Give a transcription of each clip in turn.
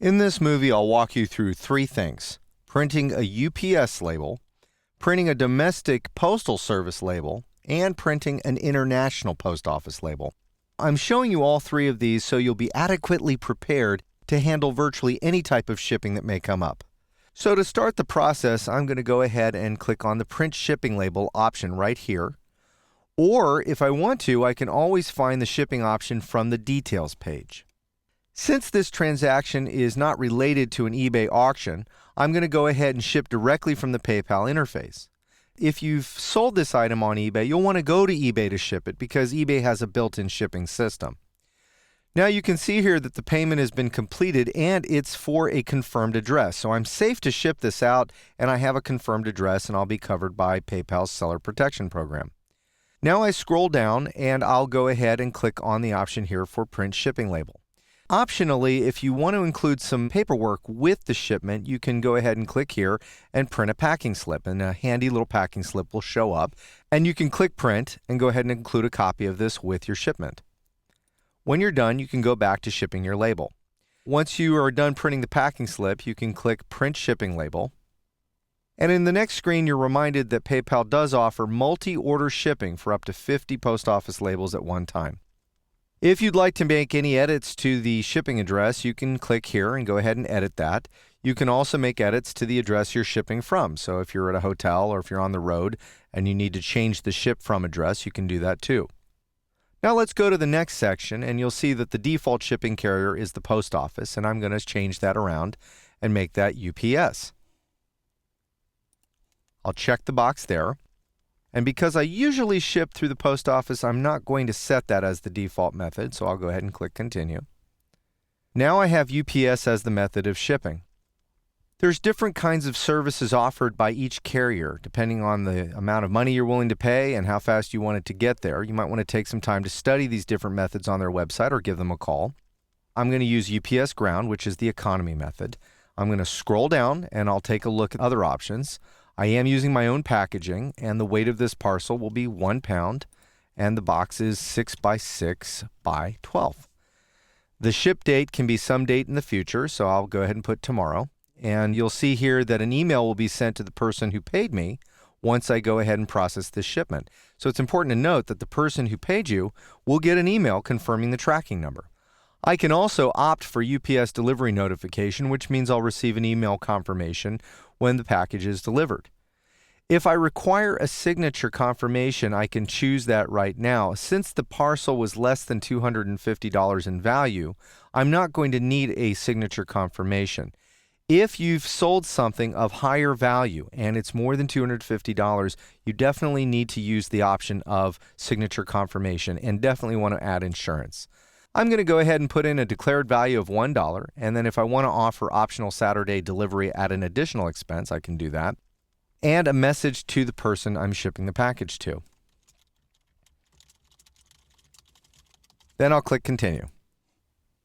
In this movie, I'll walk you through three things: printing a UPS label, printing a domestic postal service label, and printing an international post office label. I'm showing you all three of these so you'll be adequately prepared to handle virtually any type of shipping that may come up. So to start the process, I'm going to go ahead and click on the Print Shipping Label option right here. Or if I want to, I can always find the shipping option from the Details page. Since this transaction is not related to an eBay auction, I'm going to go ahead and ship directly from the PayPal interface. If you've sold this item on eBay, you'll want to go to eBay to ship it because eBay has a built-in shipping system. Now you can see here that the payment has been completed and it's for a confirmed address. So I'm safe to ship this out and I have a confirmed address and I'll be covered by PayPal's Seller Protection Program. Now I scroll down and I'll go ahead and click on the option here for Print Shipping Label. Optionally, if you want to include some paperwork with the shipment, you can go ahead and click here and print a packing slip, and a handy little packing slip will show up, and you can click print and go ahead and include a copy of this with your shipment. When you're done, you can go back to shipping your label. Once you are done printing the packing slip, you can click Print Shipping Label. And in the next screen, you're reminded that PayPal does offer multi-order shipping for up to 50 post office labels at one time. If you'd like to make any edits to the shipping address, you can click here and go ahead and edit that. You can also make edits to the address you're shipping from. So if you're at a hotel or if you're on the road and you need to change the ship from address, you can do that too. Now let's go to the next section and you'll see that the default shipping carrier is the post office, and I'm going to change that around and make that UPS. I'll check the box there. And because I usually ship through the post office, I'm not going to set that as the default method, so I'll go ahead and click Continue. Now I have UPS as the method of shipping. There's different kinds of services offered by each carrier, depending on the amount of money you're willing to pay and how fast you want it to get there. You might want to take some time to study these different methods on their website or give them a call. I'm going to use UPS Ground, which is the economy method. I'm going to scroll down and I'll take a look at other options. I am using my own packaging, and the weight of this parcel will be 1 pound, and the box is 6 by 6 by 12. The ship date can be some date in the future, so I'll go ahead and put tomorrow. And you'll see here that an email will be sent to the person who paid me once I go ahead and process this shipment. So it's important to note that the person who paid you will get an email confirming the tracking number. I can also opt for UPS delivery notification, which means I'll receive an email confirmation when the package is delivered. If I require a signature confirmation, I can choose that right now. Since the parcel was less than $250 in value, I'm not going to need a signature confirmation. If you've sold something of higher value and it's more than $250, you definitely need to use the option of signature confirmation and definitely want to add insurance. I'm going to go ahead and put in a declared value of $1, and then if I want to offer optional Saturday delivery at an additional expense, I can do that. And a message to the person I'm shipping the package to. Then I'll click Continue.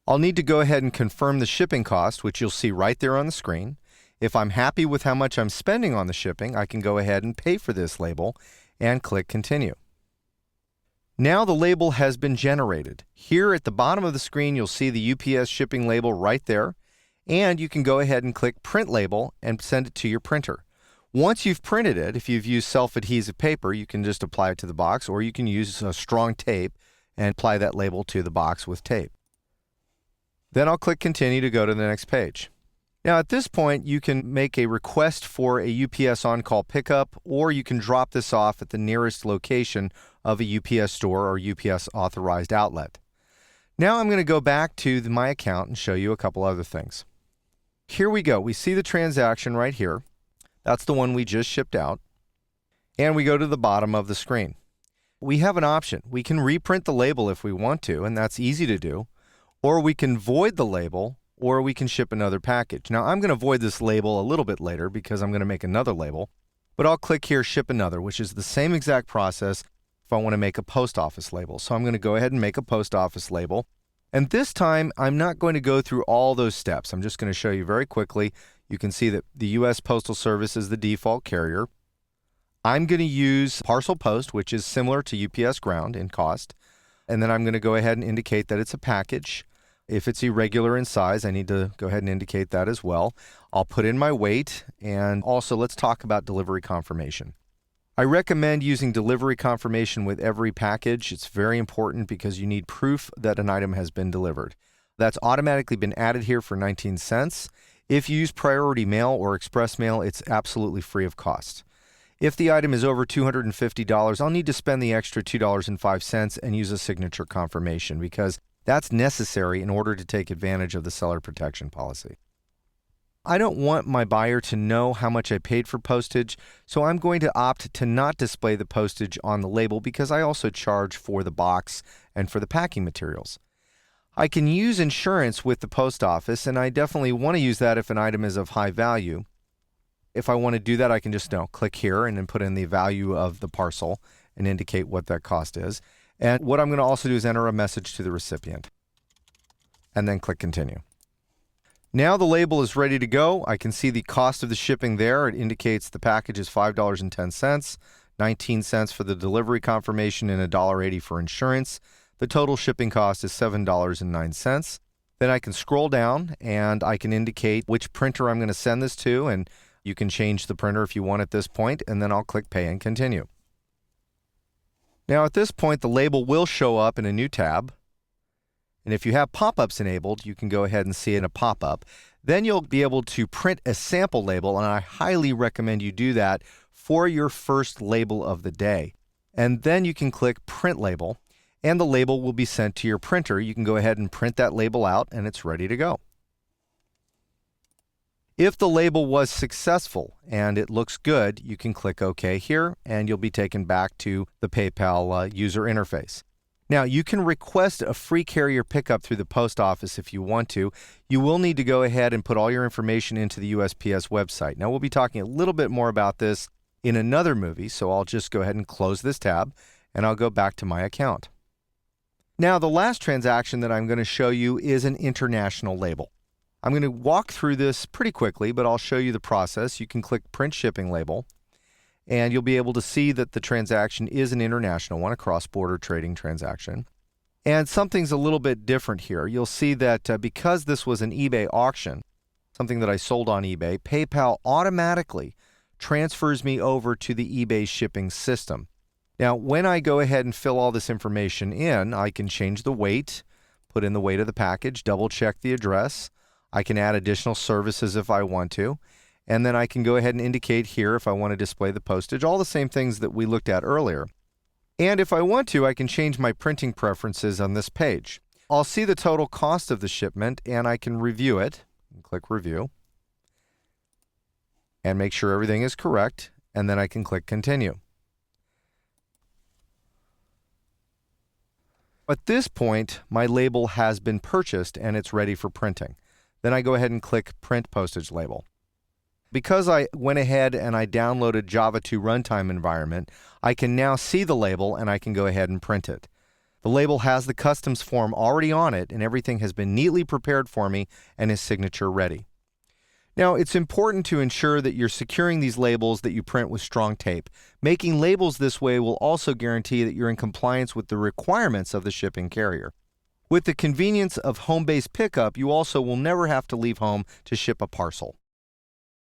I'll need to go ahead and confirm the shipping cost, which you'll see right there on the screen. If I'm happy with how much I'm spending on the shipping, I can go ahead and pay for this label and click Continue. Now the label has been generated. Here at the bottom of the screen, you'll see the UPS shipping label right there, and you can go ahead and click Print Label and send it to your printer. Once you've printed it, if you've used self-adhesive paper, you can just apply it to the box, or you can use a strong tape and apply that label to the box with tape. Then I'll click Continue to go to the next page. Now at this point, you can make a request for a UPS on-call pickup, or you can drop this off at the nearest location of a UPS store or UPS authorized outlet. Now I'm going to go back to my account and show you a couple other things. Here we go. We see the transaction right here. That's the one we just shipped out. And we go to the bottom of the screen. We have an option. We can reprint the label if we want to, and that's easy to do. Or we can void the label, or we can ship another package. Now I'm going to void this label a little bit later because I'm going to make another label. But I'll click here, Ship Another, which is the same exact process if I want to make a post office label. So I'm going to go ahead and make a post office label. And this time, I'm not going to go through all those steps. I'm just going to show you very quickly. You can see that the U.S. Postal Service is the default carrier. I'm going to use Parcel Post, which is similar to UPS Ground in cost. And then I'm going to go ahead and indicate that it's a package. If it's irregular in size, I need to go ahead and indicate that as well. I'll put in my weight, and also let's talk about delivery confirmation. I recommend using delivery confirmation with every package. It's very important because you need proof that an item has been delivered. That's automatically been added here for 19 cents. If you use priority mail or express mail, it's absolutely free of cost. If the item is over $250, I'll need to spend the extra $2.05 and use a signature confirmation because that's necessary in order to take advantage of the seller protection policy. I don't want my buyer to know how much I paid for postage, so I'm going to opt to not display the postage on the label because I also charge for the box and for the packing materials. I can use insurance with the post office, and I definitely want to use that if an item is of high value. If I want to do that, I can just click here and then put in the value of the parcel and indicate what that cost is. And what I'm going to also do is enter a message to the recipient and then click continue. Now the label is ready to go. I can see the cost of the shipping there. It indicates the package is $5.10, 19 cents for the delivery confirmation, and $1.80 for insurance. The total shipping cost is $7.09. Then I can scroll down and I can indicate which printer I'm going to send this to, and you can change the printer if you want at this point, and then I'll click pay and continue. Now at this point, the label will show up in a new tab. And if you have pop-ups enabled, you can go ahead and see it in a pop-up. Then you'll be able to print a sample label, and I highly recommend you do that for your first label of the day. And then you can click Print Label, and the label will be sent to your printer. You can go ahead and print that label out, and it's ready to go. If the label was successful and it looks good, you can click OK here, and you'll be taken back to the PayPal user interface. Now, you can request a free carrier pickup through the post office if you want to. You will need to go ahead and put all your information into the USPS website. Now, we'll be talking a little bit more about this in another movie, so I'll just go ahead and close this tab, and I'll go back to my account. Now, the last transaction that I'm going to show you is an international label. I'm going to walk through this pretty quickly, but I'll show you the process. You can click Print Shipping Label, and you'll be able to see that the transaction is an international one, a cross-border trading transaction. And something's a little bit different here. You'll see that because this was an eBay auction, something that I sold on eBay, PayPal automatically transfers me over to the eBay shipping system. Now, when I go ahead and fill all this information in, I can change the weight, put in the weight of the package, double-check the address. I can add additional services if I want to. And then I can go ahead and indicate here if I want to display the postage, all the same things that we looked at earlier. And if I want to, I can change my printing preferences on this page. I'll see the total cost of the shipment, and I can review it. Click Review. And make sure everything is correct, and then I can click Continue. At this point, my label has been purchased, and it's ready for printing. Then I go ahead and click Print Postage Label. Because I went ahead and I downloaded Java 2 Runtime Environment, I can now see the label and I can go ahead and print it. The label has the customs form already on it, and everything has been neatly prepared for me and is signature ready. Now, it's important to ensure that you're securing these labels that you print with strong tape. Making labels this way will also guarantee that you're in compliance with the requirements of the shipping carrier. With the convenience of home-based pickup, you also will never have to leave home to ship a parcel.